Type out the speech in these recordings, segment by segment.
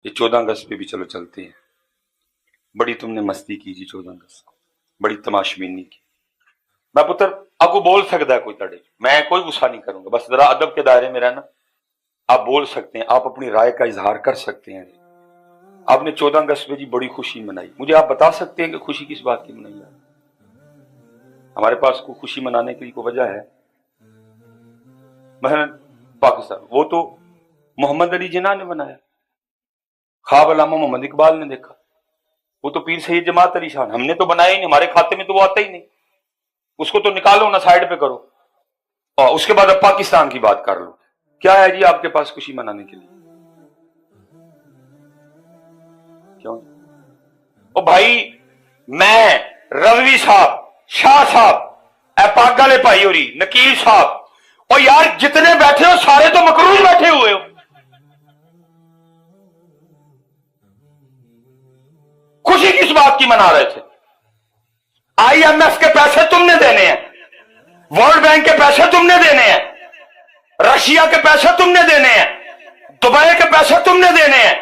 یہ 14 اگست پہ بھی چلو چلتے ہیں. بڑی تم نے مستی کی جی 14 اگست کو, بڑی تماشبینی کی. میں پتر آپ کو بول سکتا ہے کوئی تڑے, میں کوئی غصہ نہیں کروں گا, بس ذرا ادب کے دائرے میں رہنا. آپ بول سکتے ہیں, آپ اپنی رائے کا اظہار کر سکتے ہیں. آپ نے 14 اگست پہ جی بڑی خوشی منائی, مجھے آپ بتا سکتے ہیں کہ خوشی کس بات کی منائی ہے؟ ہمارے پاس کوئی خوشی منانے کے لیے کوئی وجہ ہے؟ مثلا پاکستان, وہ تو محمد علی جناح نے بنایا, خواب علامہ محمد اقبال نے دیکھا, وہ تو پیر سید جماعت علی شان, ہم نے تو بنایا ہی نہیں, ہمارے کھاتے میں تو وہ آتا ہی نہیں. اس کو تو نکالو نا, سائڈ پہ کرو, اور اس کے بعد اب پاکستان کی بات کر لو. کیا ہے جی آپ کے پاس خوشی منانے کے لیے؟ کیوں؟ او بھائی, میں رضوی صاحب, شاہ صاحب, اے پاک والے بھائی ہوری, نکیل صاحب, اور یار جتنے بیٹھے ہو سارے تو مکروز بیٹھے ہوئے ہو. خوشی کس بات کی منا رہے تھے؟ آئی ایم ایف کے پیسے تم نے دینے ہیں, ورلڈ بینک کے پیسے تم نے دینے ہیں, رشیا کے پیسے تم نے دینے ہیں, دبئی کے پیسے تم نے دینے ہیں,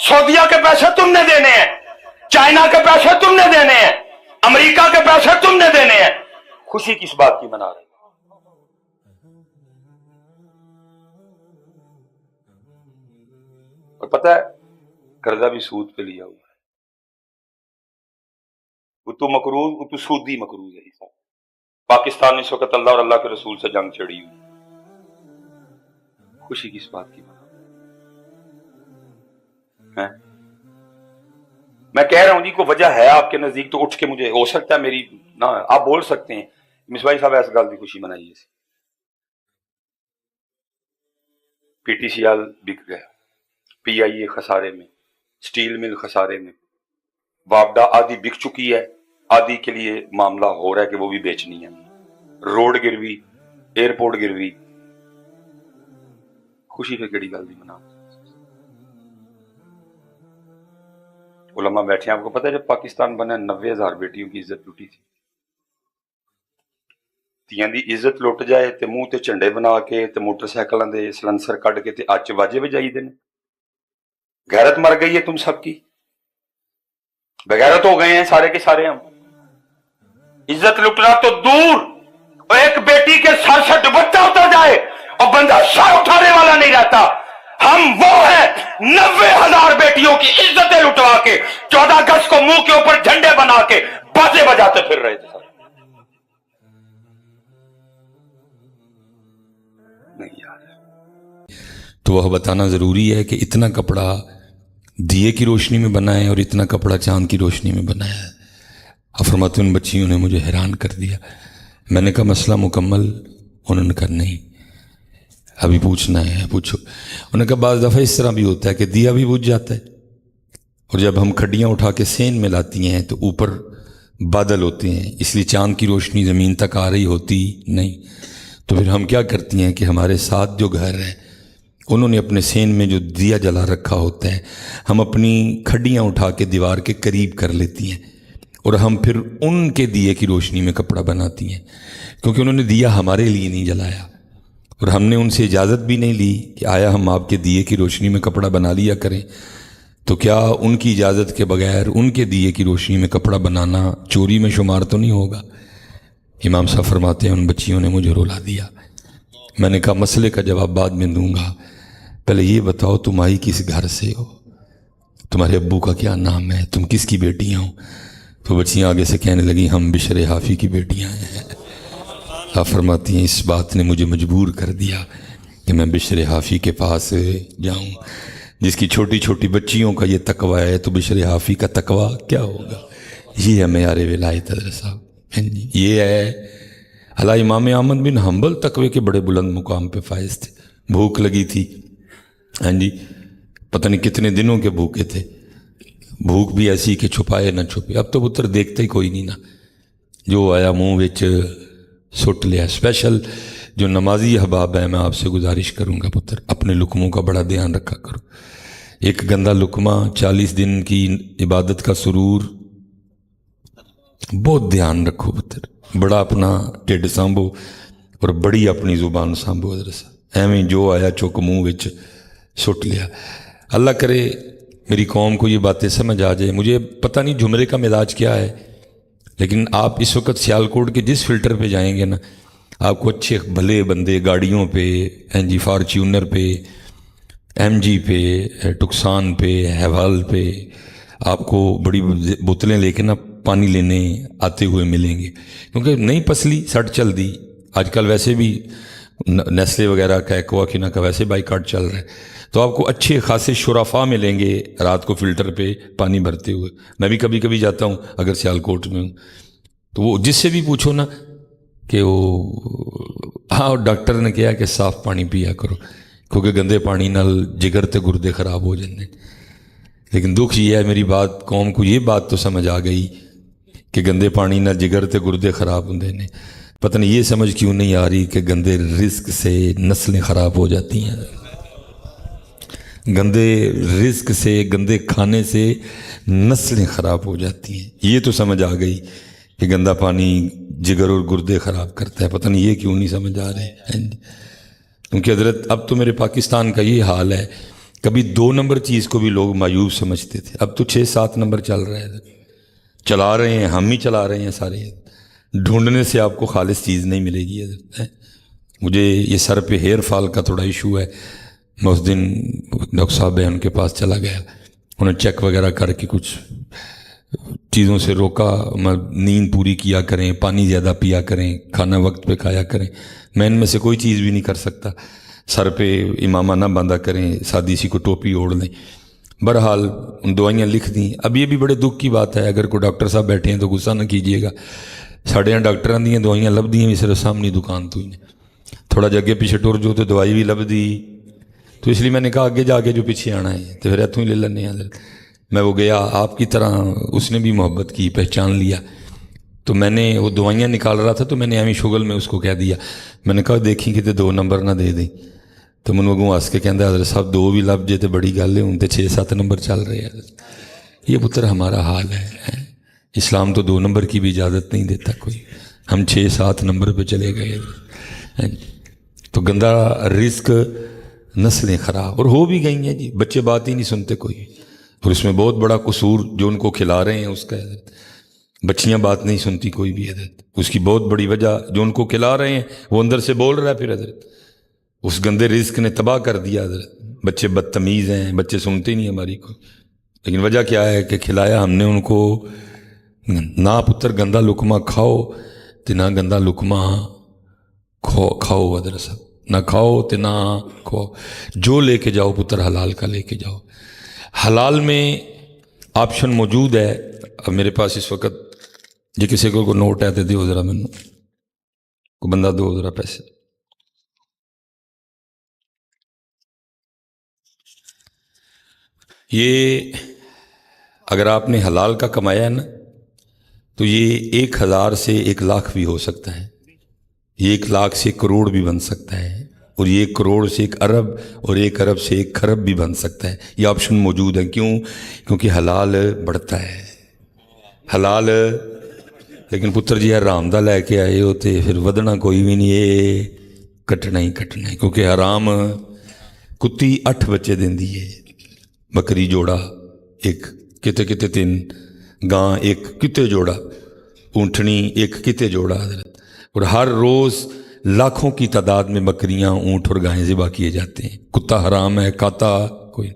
سعودیہ کے پیسے تم نے دینے ہیں, چائنا کے پیسے تم نے دینے ہیں, امریکہ کے پیسے تم نے دینے ہیں. خوشی کس بات کی منا رہے؟ اور پتہ ہے قرضہ بھی سود پہ لیا ہوا ہے. وہ تو مقروض, وہ تو سودی مقروض ہے. صاحب پاکستان میں اس وقت اللہ اور اللہ کے رسول سے جنگ چڑھی ہوئی. خوشی کس بات کی منا ہے؟ میں کہہ رہا ہوں جی, کو وجہ ہے آپ کے نزدیک تو اٹھ کے مجھے, ہو سکتا ہے میری نہ, آپ بول سکتے ہیں مصباحی صاحب ایس گل کی خوشی منائیے. پی ٹی سی ایل بک گیا, پی آئی اے خسارے میں, سٹیل مل خسارے میں, وابڈا آدھی بک چکی ہے, آدھی کے لیے معاملہ ہو رہا ہے کہ وہ بھی بیچنی ہے, روڈ گروی, ایئرپورٹ گروی. خوشی پہ کیڑی گل دی منا. علماء بیٹھے ہیں, آپ کو پتہ ہے جب پاکستان بنا 90,000 بیٹیوں کی عزت لوٹی تھی. تیاں دی عزت لٹ جائے تے منہ تے جھنڈے بنا کے تے موٹر سائیکلاں دے سلنسر کڈ کے تے اچ واجے وجائی دے. غیرت مر گئی ہے تم سب کی, بغیرت ہو گئے ہیں سارے کے سارے ہم. عزت لٹنا تو دور, اور ایک بیٹی کے سر سے دوپٹہ اتر جائے اور بندہ سر اٹھانے والا نہیں رہتا. ہم وہ ہیں 90,000 بیٹیوں کی عزتیں لٹوا کے 14 اگست کو منہ کے اوپر جھنڈے بنا کے بازے بجاتے پھر رہے تھے. نہیں یار, تو وہ بتانا ضروری ہے کہ اتنا کپڑا دیے کی روشنی میں بنا ہے اور اتنا کپڑا چاند کی روشنی میں بنایا ہے. فرماتے ان بچیوں نے مجھے حیران کر دیا. میں نے کہا مسئلہ مکمل؟ انہوں نے کہا نہیں, ابھی پوچھنا ہے, پوچھو. انہوں نے کہا بعض دفعہ اس طرح بھی ہوتا ہے کہ دیا بھی بجھ جاتا ہے, اور جب ہم کھڈیاں اٹھا کے سین میں لاتی ہیں تو اوپر بادل ہوتے ہیں, اس لیے چاند کی روشنی زمین تک آ رہی ہوتی نہیں. تو پھر ہم کیا کرتی ہیں کہ ہمارے ساتھ جو گھر ہے انہوں نے اپنے سین میں جو دیا جلا رکھا ہوتا ہے, ہم اپنی کھڈیاں اٹھا کے دیوار کے قریب کر لیتی ہیں, اور ہم پھر ان کے دیے کی روشنی میں کپڑا بناتی ہیں, کیونکہ انہوں نے دیا ہمارے لیے نہیں جلایا, اور ہم نے ان سے اجازت بھی نہیں لی کہ آیا ہم آپ کے دیے کی روشنی میں کپڑا بنا لیا کریں. تو کیا ان کی اجازت کے بغیر ان کے دیے کی روشنی میں کپڑا بنانا چوری میں شمار تو نہیں ہوگا؟ امام صاحب فرماتے ہیں ان بچیوں نے مجھے رلا دیا. میں نے کہا مسئلے کا جواب بعد میں دوں گا, پہلے یہ بتاؤ تم آئی کس گھر سے ہو, تمہارے ابو کا کیا نام ہے, تم کس کی بیٹیاں ہو؟ تو بچیاں آگے سے کہنے لگیں ہم بشر حافی کی بیٹیاں ہیں. آپ فرماتی ہیں اس بات نے مجھے مجبور کر دیا کہ میں بشر حافی کے پاس جاؤں. جس کی چھوٹی چھوٹی بچیوں کا یہ تقوی ہے تو بشر حافی کا تقوی کیا ہوگا؟ یہ ہے معیار ولایت حضرت صاحب. یہ ہے حالا امام احمد بن حنبل تقوی کے بڑے بلند مقام پہ فائز تھے. بھوک لگی تھی, ہاں جی, پتہ نہیں کتنے دنوں کے بھوکے تھے, بھوک بھی ایسی کہ چھپائے نہ چھپے. اب تو پتر دیکھتے ہی کوئی نہیں نا, جو آیا منہ وچ سٹ لیا. اسپیشل جو نمازی احباب ہیں, میں آپ سے گزارش کروں گا پتر اپنے لقموں کا بڑا دھیان رکھا کرو. ایک گندا لقمہ 40 دن کی عبادت کا سرور, بہت دھیان رکھو پتر, بڑا اپنا ٹھڈ سانبھو اور بڑی اپنی زبان سانبھو. حضرت ایویں جو آیا چک منہ وچ سٹ لیا. اللہ کرے میری قوم کو یہ باتیں سمجھ آ جائے. مجھے پتہ نہیں جمرے کا مزاج کیا ہے، لیکن آپ اس وقت سیالکوٹ کے جس فلٹر پہ جائیں گے نا، آپ کو اچھے بھلے بندے گاڑیوں پہ، جی فارچونر پہ، ایم جی پہ، ٹکسان پہ، ہیوال پہ آپ کو بڑی بوتلیں لے کے نا پانی لینے آتے ہوئے ملیں گے، کیونکہ نئی پسلی سٹ چل دی. آج کل ویسے بھی نیسلے وغیرہ کا ایکواکینا کا ویسے بائیکاٹ چل رہا ہے، تو آپ کو اچھے خاصے شرفا ملیں گے رات کو فلٹر پہ پانی بھرتے ہوئے. میں بھی کبھی کبھی جاتا ہوں اگر سیالکوٹ میں ہوں، تو وہ جس سے بھی پوچھو نا کہ وہ ہاں ڈاکٹر نے کہا کہ صاف پانی پیا کرو، کیونکہ گندے پانی نال جگر تے گردے خراب ہو جاندے. لیکن دکھ یہ ہے میری بات قوم کو یہ بات تو سمجھ آ گئی کہ گندے پانی نال جگر تے گردے خراب ہوندے نے. پتہ نہیں یہ سمجھ کیوں نہیں آ رہی کہ گندے رزق سے نسلیں خراب ہو جاتی ہیں، گندے رزق سے، گندے کھانے سے نسلیں خراب ہو جاتی ہیں. یہ تو سمجھ آ گئی کہ گندا پانی جگر اور گردے خراب کرتا ہے. پتہ نہیں یہ کیوں نہیں سمجھ آ رہے ہیں، کیونکہ حضرت اب تو میرے پاکستان کا یہ حال ہے. کبھی 2 نمبر چیز کو بھی لوگ مایوب سمجھتے تھے، اب تو 6-7 نمبر چل رہے ہیں، چلا رہے ہیں، ہم ہی چلا رہے ہیں سارے. ڈھونڈنے سے آپ کو خالص چیز نہیں ملے گی حضرت. مجھے یہ سر پہ ہیئر فال کا تھوڑا ایشو ہے. میں اس دن ڈاکٹر صاحب ہیں ان کے پاس چلا گیا، انہیں چیک وغیرہ کر کے کچھ چیزوں سے روکا. نیند پوری کیا کریں، پانی زیادہ پیا کریں، کھانا وقت پہ کھایا کریں. میں ان میں سے کوئی چیز بھی نہیں کر سکتا. سر پہ امامہ نہ باندھا کریں، سادی سی کو ٹوپی اوڑھ لیں. بہرحال ان دوائیاں لکھ دیں. اب یہ بھی بڑے دکھ کی بات ہے، اگر کوئی ڈاکٹر صاحب بیٹھے ہیں تو غصہ نہ کیجیے گا. ساڑھے یہاں ڈاکٹراں دیاں دوائیاں لب دیاں بھی صرف سامنے دکان تو ہی نے، تھوڑا جا اگے پیچھے ٹر جو تو دوائی بھی لب دی. تو اس لیے میں نے کہا آگے جا کے جو پیچھے آنا ہے تو پھر اتوں ہی لے لینے ہیں. میں وہ گیا، آپ کی طرح اس نے بھی محبت کی، پہچان لیا. تو میں نے وہ دوائیاں نکال رہا تھا تو میں نے ایویں شغل میں اس کو کہہ دیا، میں نے کہا دیکھیں کہ 2 نمبر نہ دے دیں. تو من اگوں ہس کے کہندا حضرت صاحب 2 بھی لب جے تو بڑی گل ہے، ہوں تو 6-7 نمبر چل رہے ہیں. یہ پتر ہمارا حال ہے. اسلام تو 2 نمبر کی بھی اجازت نہیں دیتا کوئی، ہم 6-7 نمبر پہ چلے گئے. تو گندا رزق، نسلیں خراب، اور ہو بھی گئی ہیں جی. بچے بات ہی نہیں سنتے کوئی، اور اس میں بہت بڑا قصور جو ان کو کھلا رہے ہیں اس کا حضرت. بچیاں بات نہیں سنتی کوئی بھی حضرت، اس کی بہت بڑی وجہ جو ان کو کھلا رہے ہیں وہ اندر سے بول رہا ہے پھر حضرت. اس گندے رزق نے تباہ کر دیا حضرت. بچے بدتمیز ہیں، بچے سنتے نہیں ہماری کو. لیکن وجہ کیا ہے کہ کھلایا ہم نے ان کو. نہ پتر گندا لقمہ کھاؤ تو نہ گندا لقمہ کھاؤ حضرت صاحب، نہ کھاؤ تو نہ کھاؤ. جو لے کے جاؤ پتر حلال کا لے کے جاؤ. حلال میں آپشن موجود ہے. اب میرے پاس اس وقت جی کسی کو نوٹ ہے تو دیو ذرا، میں کو بندہ دو ذرا پیسے. یہ اگر آپ نے حلال کا کمایا ہے نا تو یہ 1000 سے 1,00,000 بھی ہو سکتا ہے، یہ 1,00,000 سے 1 کروڑ بھی بن سکتا ہے، اور یہ 1 کروڑ سے 1 ارب، اور 1 ارب سے 1 خرب بھی بن سکتا ہے. یہ آپشن موجود ہے. کیوں؟ کیونکہ حلال بڑھتا ہے. حلال لیکن پتر جی حرام دا لے کے آئے ہوتے پھر ودنا کوئی بھی نہیں، یہ کٹنا ہی کٹنا ہے. کیونکہ حرام کتی 8 بچے دیندی ہے، بکری جوڑا 1، کتے 3، گاں 1، کتے جوڑا، اونٹنی 1، کتے جوڑا حضرت. اور ہر روز لاکھوں کی تعداد میں بکریاں، اونٹ اور گائیں ذبح کیے جاتے ہیں. کتا حرام ہے، کاتا کوئی.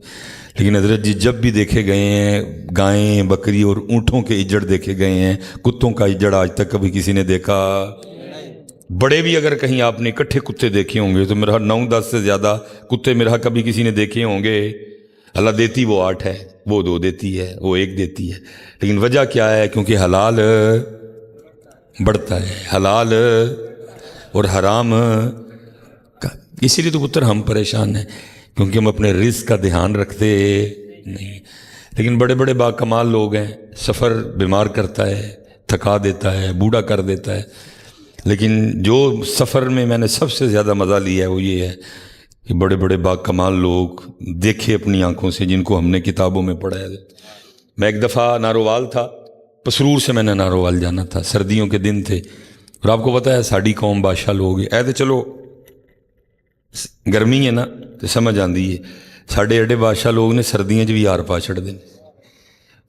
لیکن حضرت جی جب بھی دیکھے گئے ہیں گائیں، بکری اور اونٹوں کے اجڑ دیکھے گئے ہیں، کتوں کا اجڑ آج تک کبھی کسی نے دیکھا. بڑے بھی اگر کہیں آپ نے اکٹھے کتے دیکھے ہوں گے تو میرا 9-10 سے زیادہ کتے میرا کبھی کسی نے دیکھے ہوں گے. اللہ دیتی وہ 8 ہے، وہ 2 دیتی ہے، وہ 1 دیتی ہے. لیکن وجہ کیا ہے؟ کیونکہ حلال بڑھتا ہے، حلال اور حرام کا. اسی لیے تو پتر ہم پریشان ہیں، کیونکہ ہم اپنے رزق کا دھیان رکھتے نہیں. لیکن بڑے بڑے با کمال لوگ ہیں. سفر بیمار کرتا ہے، تھکا دیتا ہے، بوڑھا کر دیتا ہے. لیکن جو سفر میں نے سب سے زیادہ مزہ لیا ہے وہ یہ ہے کہ بڑے بڑے با کمال لوگ دیکھے اپنی آنکھوں سے، جن کو ہم نے کتابوں میں پڑھا ہے. میں ایک دفعہ نارووال تھا، پسرور سے میں نے نارووال جانا تھا، سردیوں کے دن تھے. اور آپ کو پتہ ہے ساڑی قوم بادشاہ لوگ اے تو چلو گرمی ہے نا تو سمجھ آندی ہے، ਸਾਡੇ ਐਡੇ ਬਾਦਸ਼ਾਹ ਲੋਕ ਨੇ ਸਰਦੀਆਂ 'ਚ ਵੀ ਹਾਰ ਪਾ ਛੱਡਦੇ ਨੇ,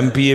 MPA